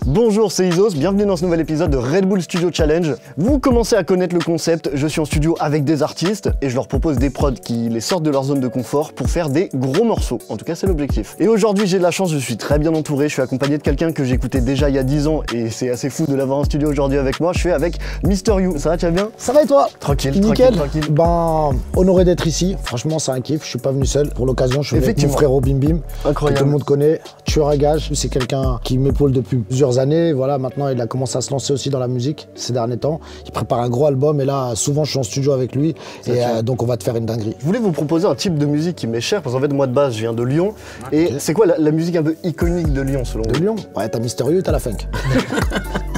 Bonjour, c'est Isos, bienvenue dans ce nouvel épisode de Red Bull Studio Challenge. Vous commencez à connaître le concept, je suis en studio avec des artistes et je leur propose des prods qui les sortent de leur zone de confort pour faire des gros morceaux. En tout cas, c'est l'objectif. Et aujourd'hui, j'ai de la chance, je suis très bien entouré, je suis accompagné de quelqu'un que j'écoutais déjà il y a 10 ans et c'est assez fou de l'avoir en studio aujourd'hui avec moi. Je suis avec Mister You. Ça va, tu vas bien? Ça va et toi? Tranquille, nickel. tranquille. Ben, honoré d'être ici. Franchement, c'est un kiff. Je suis pas venu seul. Pour l'occasion, je suis avec mon frérot Bim Bim. Incroyable. Que tout le monde connaît. Tueur à gage. C'est quelqu'un qui m'épaule depuis plusieurs années. Voilà, maintenant, il a commencé à se lancer aussi dans la musique ces derniers temps. Il prépare un gros album et là, souvent, je suis en studio avec lui. Et donc, on va te faire une dinguerie. Je voulais vous proposer un type de musique qui m'est cher parce qu'en fait, moi de base, je viens de Lyon. Et c'est quoi la musique un peu iconique de Lyon selon vous? De Lyon? Ouais, t'as Mister You et t'as la funk.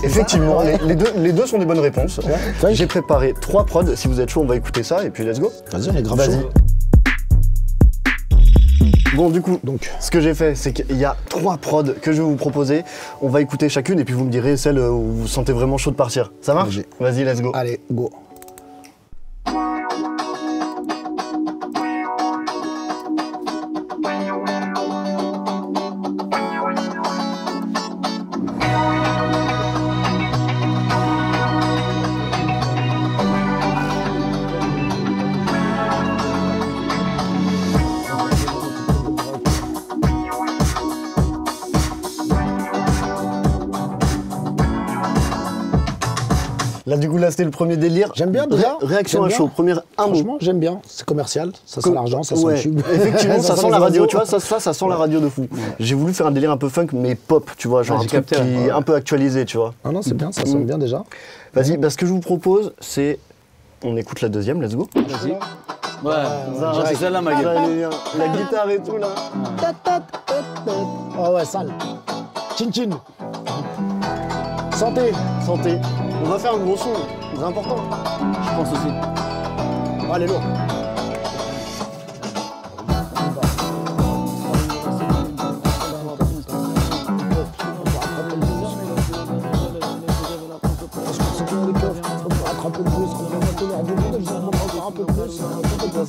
Effectivement, les deux sont des bonnes réponses. Ouais. J'ai préparé 3 prods. Si vous êtes chaud, on va écouter ça et puis let's go. Vas-y, on est grave Vas-y. chaud. Bon, du coup, ce que j'ai fait, c'est qu'il y a 3 prods que je vais vous proposer. On va écouter chacune et puis vous me direz celle où vous vous sentez vraiment chaud de partir. Ça marche? Vas-y, let's go. Allez, go. Là, du coup, là, c'était le premier délire. J'aime bien déjà. Réaction à chaud. Première, un mot. Franchement, j'aime bien. C'est commercial. Ça sent l'argent, ça sent le tube. Effectivement, ça sent la radio. Tu vois, ça sent la radio de fou. Ouais. J'ai voulu faire un délire un peu funk, mais pop, tu vois, genre un truc qui est un peu actualisé, tu vois. Ah non, c'est bien, ça sonne bien déjà. Vas-y, bah, ce que je vous propose, c'est. On écoute la deuxième, let's go. Vas-y. Ouais, c'est celle-là ma gueule. La guitare et tout là. Oh ouais, sale. Chin chin. Santé. Santé. On va faire un gros son, c'est important. Je pense aussi. Oh, elle est lourde.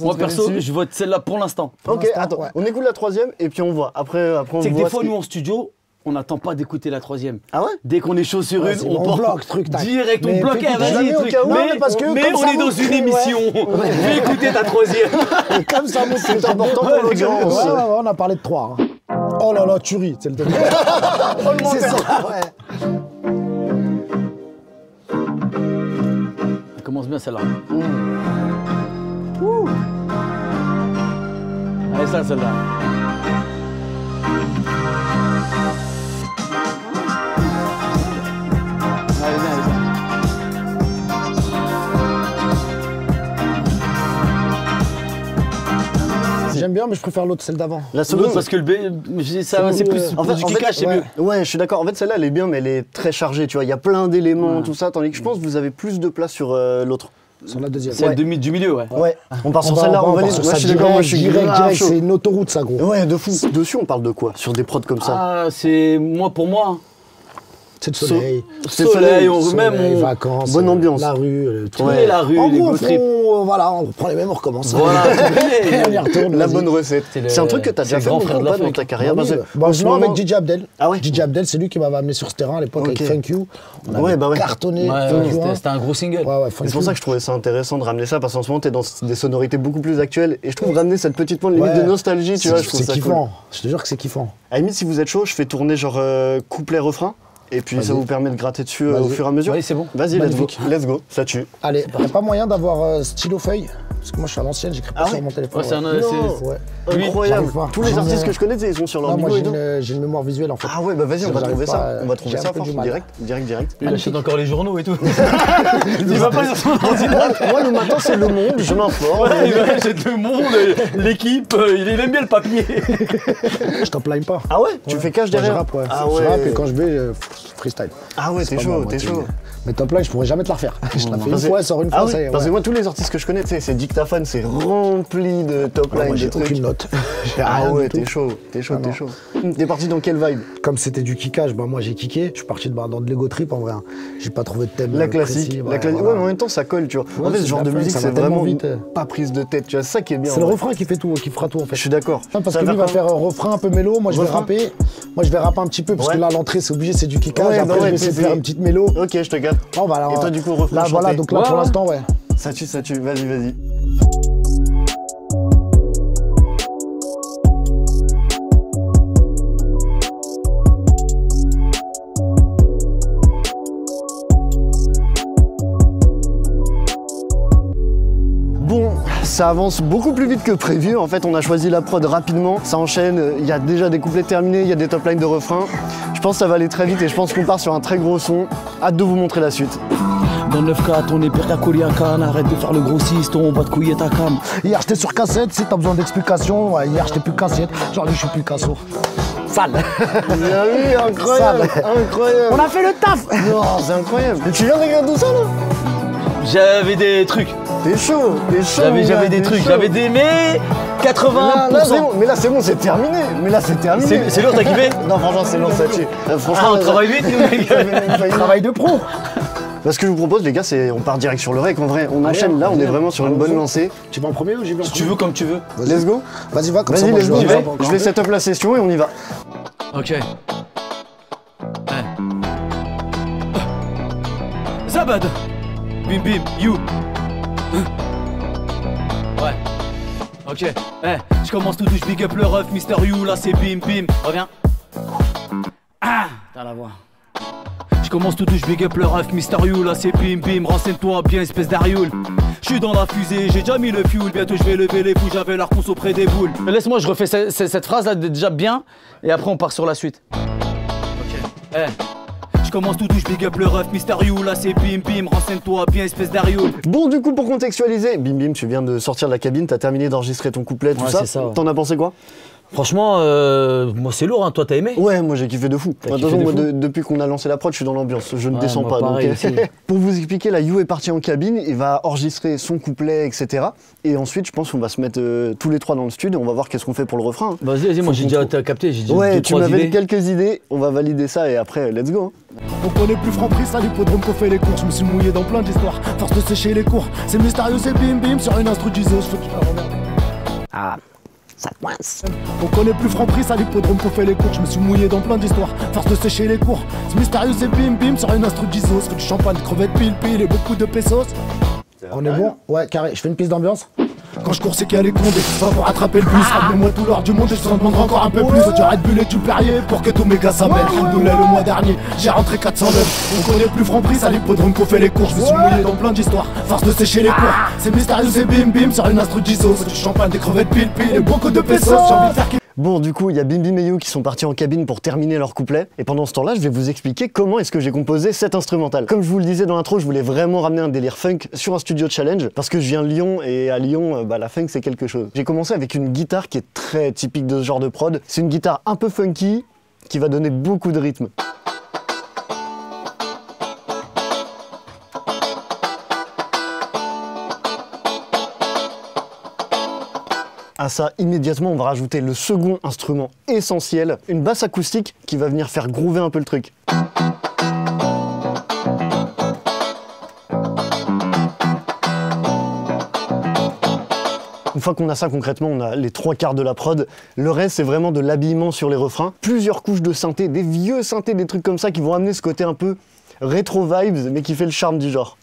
Moi perso, je vote celle-là pour l'instant. Ok, attends, on écoute la troisième et puis on voit. Après on C'est que voit des fois, nous en studio, on n'attend pas d'écouter la troisième. Ah ouais? Dès qu'on est chaud sur une, on bloque truc, tac. direct, on Mais bloque, vas-y, truc. Mais on est dans une émission. Fais écouter ta troisième. Comme ça, mon c'est important pour l'audience. Ouais, on a parlé de 3. Oh là là, tuerie, c'est le début. C'est ça, ouais. Elle commence bien celle-là. Allez, ça, celle-là. Allez, viens, allez, J'aime bien, mais je préfère l'autre, celle d'avant. La seconde, parce que le B, c'est plus en fait, du kickage, c'est mieux. Ouais, je suis d'accord. En fait, celle-là, elle est bien, mais elle est très chargée. Tu vois, il y a plein d'éléments, tout ça. Tandis que je pense que vous avez plus de place sur l'autre. Sur la deuxième. Celle du milieu, ouais. Ouais. On part sur celle-là. On va sur moi, ça je suis d'accord. Moi, je suis direct. chaud. C'est une autoroute, ça, gros. Ouais, de fou. Dessus, on parle de quoi? Sur des prods comme ça? Ah, c'est pour moi. C'est le soleil. C'est le soleil, Soleil, vacances, bonne ambiance. La rue, le truc. La rue, En les gros, go trips. voilà, on reprend les mêmes, on recommence. Voilà. On y retourne. La vas-y. bonne recette. C'est un truc que t'as déjà fait, grand frère de la dans funk. ta carrière. Bah oui, Parce que bah, en je ce joue moment- avec DJ Abdel. Ah ouais? DJ Abdel, c'est lui qui m'avait amené sur ce terrain à l'époque avec Thank You. On avait Ouais, bah ouais. cartonné. Ouais, Thank You, hein. c'était un gros single. Ouais, C'est pour ça que je trouvais ça intéressant de ramener ça, parce qu'en ce moment, t'es dans des sonorités beaucoup plus actuelles. Et je trouve ramener cette petite pointe limite de nostalgie, tu vois, je trouve C'est ça cool. kiffant. Je te jure que c'est kiffant. À la limite, si vous êtes chaud, je fais tourner genre couplet-refrain. Et puis ça vous permet de gratter dessus au fur et à mesure. Oui, c'est bon. Vas-y, let's go, ça tue. Allez, y a pas moyen d'avoir stylo-feuille? Parce que moi je suis à l'ancienne, j'écris pas sur mon téléphone. Ouais, c'est Incroyable. j'arrive pas. Tous les artistes que je connais, ils sont sur leur Non, moi bigo et tout. j'ai une mémoire visuelle en fait. Ah ouais, bah vas-y, on va trouver ça. On va trouver j'ai ça un peu fort, du mal. direct. Il achète encore les journaux et tout. Il va pas sur son ordinateur. Moi, le matin, c'est Le Monde, je m'informe. Ouais, il achète le monde, l'équipe, il aime bien le papier. Je t'en plains pas. Ah ouais? Tu fais cache Moi, je derrière? rappe, ouais. Ah Je rappe et ouais. quand je vais, freestyle. Ah ouais, C'est t'es pas moi, chaud, moi, t'es chaud. Mais Top Line, je pourrais jamais te la refaire. Je la fais une fois, elle sort une fois, ça y est. Parce que moi, tous les artistes que je connais, c'est dictaphone, c'est rempli de Top Line. Moi, j'ai aucune note. Ah ouais, t'es chaud. T'es parti dans quelle vibe? Comme c'était du kickage, bah moi j'ai kické. Je suis parti dans de l'ego trip en vrai. J'ai pas trouvé de thème. La classique. Ouais, mais en même temps, ça colle, tu vois. En fait, ce genre de musique, c'est vraiment pas prise de tête, tu vois. C'est ça qui est bien. C'est le refrain qui fait tout, qui fera tout en fait. Je suis d'accord. Parce que lui va faire un refrain un peu mélo, moi je vais rapper. Moi je vais rapper un petit peu, parce que là, l'entrée, c'est obligé, c'est du kickage. Après, je vais essayer de faire une petite mélo. Ok, je te capte. Et toi, du coup, refrain là, voilà, donc là, pour l'instant, ouais. Ça tue. Vas-y. Bon, ça avance beaucoup plus vite que prévu. En fait, on a choisi la prod rapidement. Ça enchaîne. Il y a déjà des couplets terminés, il y a des top lines de refrains. Je pense que ça va aller très vite et je pense qu'on part sur un très gros son. Hâte de vous montrer la suite. Dans le 9-4, on est pire qu'à Coliacan. Arrête de faire le grossiste, on va te couiller ta cam. Hier j'étais sur cassette, si t'as besoin d'explications. Ouais, hier j'étais plus cassette, genre je suis plus casso. Sale. Bien vu, incroyable. On a fait le taf. Non, c'est incroyable. Et tu viens de regarder tout ça là? J'avais des trucs. T'es chaud. J'avais des trucs, j'avais des mais 80%. Là, c'est bon. Mais là c'est bon, c'est terminé. C'est lourd, t'as kiffé? Non, franchement, c'est lourd, ça tue. Franchement, on travaille vite, nous, mec. Travail de pro. Ce que je vous propose, les gars, c'est on part direct sur le rec. En vrai, on enchaîne là, on est vraiment sur une bonne lancée. Tu vas en premier ou j'y vais en premier? Si tu veux, comme tu veux. Let's go. Vas-y, va, comme ça. Vas-y, let's go. Je Je vais set up la session et on y va. Ok. Zabad. Bim bim, you. Ouais. Ok. Je commence tout douche, big up le ref, Mister You, là c'est bim bim. Reviens. Ah, t'as la voix. Je commence tout douche, big up le ref, Mister You, là c'est bim bim. Renseigne-toi bien, espèce d'Arioul. Je suis dans la fusée, j'ai déjà mis le fuel. Bientôt je vais lever les fous, j'avais leur conso près des boules. Laisse-moi, je refais cette phrase là déjà bien. Et après on part sur la suite. Ok. Je commence tout douche, big up le ref, Mister You, là c'est bim bim, renseigne-toi bien, espèce d'Arioul. Bon, du coup, pour contextualiser, bim bim, tu viens de sortir de la cabine, t'as terminé d'enregistrer ton couplet, tout ça. Ouais. T'en as pensé quoi? Franchement, moi c'est lourd, hein. Toi t'as aimé? Ouais, moi j'ai kiffé de fou. De toute façon, depuis qu'on a lancé la prod, je suis dans l'ambiance, je ne descends pas. Donc, pour vous expliquer, là, You est parti en cabine, il va enregistrer son couplet, etc. Et ensuite, je pense qu'on va se mettre tous les trois dans le studio et on va voir qu'est-ce qu'on fait pour le refrain. Vas-y, moi j'ai déjà capté, j'ai déjà ouais, tu m'avais quelques idées, on va valider ça et après, let's go. On connaît plus Franprix à l'hippodrome qu'on fait les courses. Je me suis mouillé dans plein d'histoires, force de sécher les cours. C'est mystérieux, c'est bim bim sur une instru d'ISO. Ah, ça te coince. On connaît plus Franprix à l'hippodrome qu'on fait les courses. Je me suis mouillé dans plein d'histoires, force de sécher les cours. C'est mystérieux, c'est bim bim sur une instru d'ISO. Fais du champagne, crevettes, pile et beaucoup de pesos. On est bon? Ouais, carré. Je fais une piste d'ambiance. Quand je cours, c'est qu'il y a les condés. Va pour attraper le bus. Rappelez-moi tout l'or du monde et je t'en demanderai encore un peu plus. Du Red Bull et du Perrier pour que tous mes gars s'amènent. Alhamdoulilah, le mois dernier, j'ai rentré 409. On connaît plus Franprix à l'hippodrome qu'on fait les cours. Je me suis mouillé dans plein d'histoires, force de sécher les cours. C'est mystérieux, c'est bim bim sur une instru d'ISO. C'est du champagne, des crevettes, pile et beaucoup de pesos. J'ai envie de faire. Bon, du coup, il y a Bim Bim et You qui sont partis en cabine pour terminer leur couplet. Et pendant ce temps-là, je vais vous expliquer comment est-ce que j'ai composé cet instrumental. Comme je vous le disais dans l'intro, je voulais vraiment ramener un délire funk sur un studio challenge. Parce que je viens de Lyon et à Lyon, la funk c'est quelque chose. J'ai commencé avec une guitare qui est très typique de ce genre de prod. C'est une guitare un peu funky qui va donner beaucoup de rythme. À ça, immédiatement, on va rajouter le second instrument essentiel, une basse acoustique qui va venir faire groover un peu le truc. Une fois qu'on a ça, concrètement, on a les 3/4 de la prod. Le reste, c'est vraiment de l'habillement sur les refrains. Plusieurs couches de synthé, des vieux synthés, des trucs comme ça qui vont amener ce côté un peu rétro vibes, mais qui fait le charme du genre.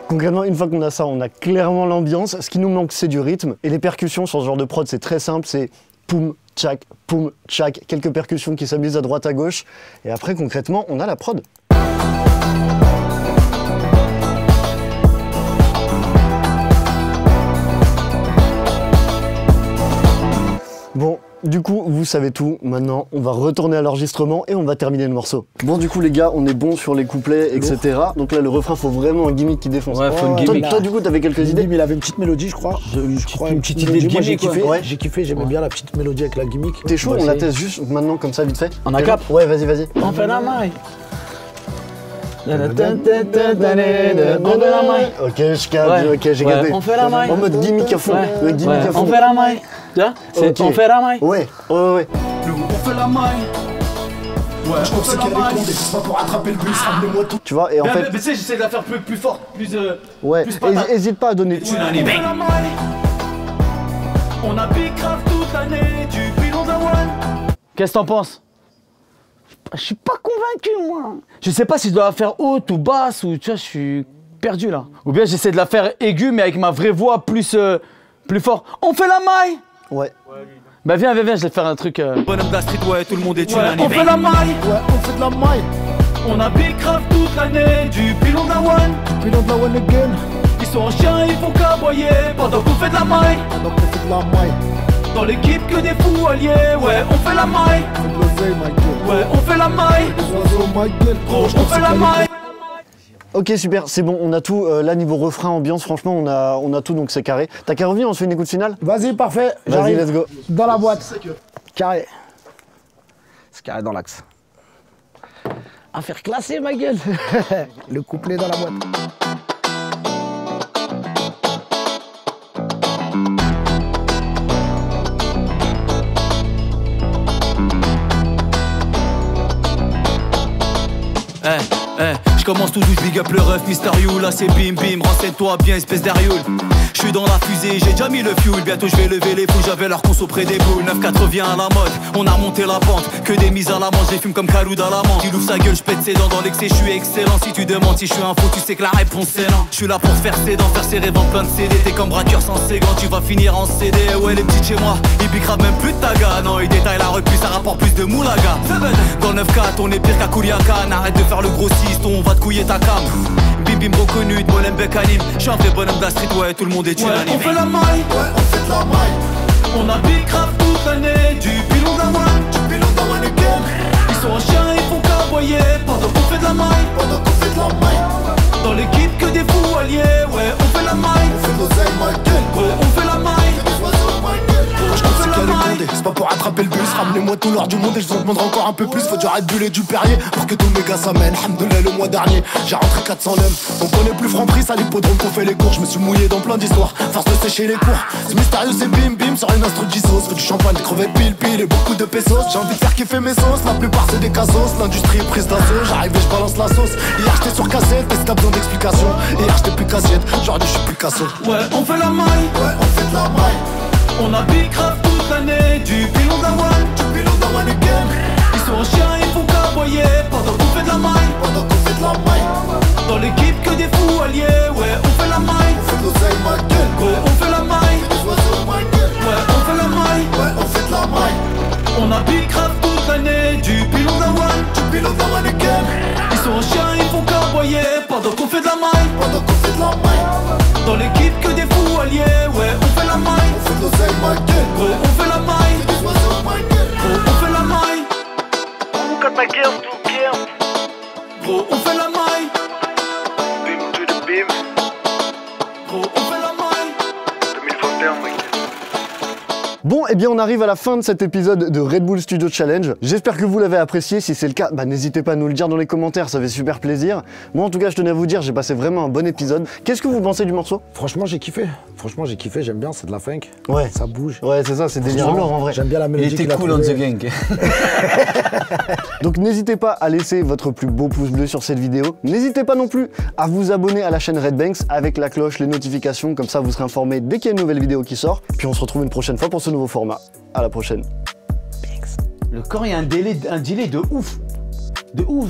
Concrètement, une fois qu'on a ça, on a clairement l'ambiance. Ce qui nous manque, c'est du rythme. Et les percussions sur ce genre de prod, c'est très simple. C'est poum, tchac, quelques percussions qui s'amusent à droite, à gauche. Et après, concrètement, on a la prod. Bon, Du coup, vous savez tout. Maintenant, on va retourner à l'enregistrement et on va terminer le morceau. Bon, du coup, les gars, on est bon sur les couplets, etc. Donc là, le refrain, faut vraiment un gimmick qui défonce. Ouais, faut une gimmick. Toi, du coup, t'avais quelques idées? Il avait une petite mélodie, je crois. Une petite idée de Moi, j'ai gimmick, kiffé. ouais. J'ai kiffé, j'aimais bien la petite mélodie avec la gimmick. T'es chaud, on la teste juste maintenant, comme ça, vite fait. En a cap? Ouais, vas-y. On fait la maille. Ok, je capte, Ouais. ok, j'ai Ouais. capté. On fait la maille. En mode gimmick à fond. Ouais. Le gimmick à fond. On fait la maille. Tu vois? C'est Ok. on fait la maille. Ouais. Nous on fait la maille. Ouais, je pense qu'il y a des condés, c'est pas pour attraper le bus, ramenez-moi tout. Tu vois, et en fait, Mais tu sais, j'essaie de la faire plus forte, plus. ouais, plus patate. hésite pas à donner. On fait la maille. On a big grave toute l'année, du pilon d'Awan. Qu'est-ce que t'en penses? Je suis pas convaincu, moi. Je sais pas si je dois la faire haute ou basse, ou tu vois, je suis perdu là. Ou bien j'essaie de la faire aiguë, mais avec ma vraie voix plus fort. On fait la maille. Ouais. Bah viens, je vais te faire un truc. Bonhomme de la street, ouais, tout le monde est Ouais, on fait la maille. Ouais, on fait de la maille. On a big grave toute l'année, du pilon d'Awan. Pilon de la one again. Ils sont en chien, ils font qu'aboyer pendant qu'on fait de la maille. Donc on fait de la maille. Dans l'équipe que des fous alliés, ouais, on fait la maille. On fait de l'oseille, my gueule. Ouais, on fait la maille. Les oiseaux, my gueule. Gros, on fait la maille. Ok, super, c'est bon, on a tout. Là, niveau refrain, ambiance, franchement, on a tout, donc c'est carré. T'as qu'à revenir, on se fait une écoute finale? Vas-y, parfait. Vas-y, J'arrive. let's go. Dans la boîte. Carré. C'est carré dans l'axe. À faire classer, ma gueule. Le couplet dans la boîte. Je commence tout douce, big up le ref, Mister You, là c'est bim bim, renseigne-toi bien espèce d'Arioul. Je suis dans la fusée, j'ai déjà mis le fuel, bientôt je vais lever les fous, j'avais leur conso près des boules. 9-4 revient à la mode, on a monté la pente, que des mises à la manche, les fume comme Khaled à la menthe. Il ouvre sa gueule, je pète ses dents dans l'excès, je suis excellent. Si tu demandes si je suis un faux, tu sais que la réponse c'est non. Je suis là pour te faire ses dents, faire ses rêves en plein de CD. T'es comme braqueur sans ses gants, tu vas finir en CD. Ouais les petits chez moi, ils bicravent même plus de taga. Non ils détaillent la repli, ça rapporte plus de moulaga. Dans le 9-4 on est pire qu'à Kouliakan. Arrête de faire le grossiste, on va te couiller ta cam. Bim bim reconnu de Molenbeek anime. J'suis un vrai bonhomme de la street, ouais tout le monde est unanime. On fait la maille. Ouais, on fait de la maille. On a big grave toute l'année, du pilon d'Awan. Du pilon d'Awan again. Ils sont en chien, ils font qu'aboyer pendant qu'on fait de la maille. Pendant qu'on fait de la maille. Dans l'équipe que des fous alliés, ouais on fait la maille. On fait de l'oseille, my gueule. Gros, on fait la maille. Les oiseaux, my gueule. Je pense qu'il y a des condés, c'est pas pour attraper le bus. Ramenez-moi tout l'or du monde et je vous en demanderai encore un peu plus. Faut du Red Bull et du Perrier pour que tous mes gars s'amènent. Alhamdoulilah, le mois dernier, j'ai rentré 400 lèmes. On connaît plus Franprix, à l'hippodrome qu'on fait les cours. Je me suis mouillé dans plein d'histoires, force de sécher les cours. C'est mystérieux, c'est bim bim, sur une instru de sauce. Faut du champagne, des crevettes pile pile et beaucoup de pesos. J'ai envie de faire kiffer mes sauces, la plupart c'est des casos. L'industrie est prise d'assaut, j'arrive et je balance la sauce. Hier j'étais sur cassette, est-ce que t'as besoin d'explications? Hier j'étais plus cassiette, aujourd'hui je suis plus casso. Ouais, on fait la maille. Ouais, on fait de la maille. On a big grave toute l'année, du pilon d'Awan. Du pilon d'Awan again. Ils sont en chien, ils font qu'aboyer pendant qu'on fait de la maille. Pendant qu'on fait de la maille. Dans l'équipe que des fous alliés, ouais on fait la maille. On fait de l'oseille, ma gueule. Gros, on fait la maille. Les oiseaux, my gueule. Ouais, on fait la maille. Ouais, on fait de la maille. On a big grave toute l'année, du pilon d'Awan. Du pilon d'Awan again. Ils sont en chien, ils font qu'aboyer pendant qu'on fait de la maille. Pendant qu'on fait de la maille. Dans l'équipe que des fous alliés, ouais on fait la maille. On fait de l'oseille, ma gueule. Gros, on fait la maille. Les oiseaux, my gueule. Gros, on fait la maille. Gros, on fait la maille. Gros, on fait la maille. Bon, et bien on arrive à la fin de cet épisode de Red Bull Studio Challenge. J'espère que vous l'avez apprécié. Si c'est le cas, bah, n'hésitez pas à nous le dire dans les commentaires, ça fait super plaisir. Moi en tout cas, je tenais à vous dire, j'ai passé vraiment un bon épisode. Qu'est-ce que vous pensez du morceau? Franchement, j'ai kiffé. J'aime bien, c'est de la funk. Ouais. Ça bouge. Ouais, c'est ça, c'est délire lourd en vrai. J'aime bien la Il mélodie était qu'il a cool on trouvée. the gang. Donc n'hésitez pas à laisser votre plus beau pouce bleu sur cette vidéo. N'hésitez pas non plus à vous abonner à la chaîne Red Banks avec la cloche, les notifications, comme ça vous serez informé dès qu'il y a une nouvelle vidéo qui sort. Puis on se retrouve une prochaine fois pour ce nouveau format. À la prochaine. Le corps, il y a un delay de ouf. De ouf.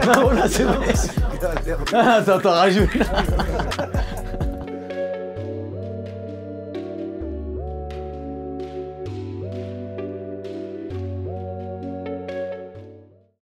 Non, là, c'est bon. Attends, rajoute.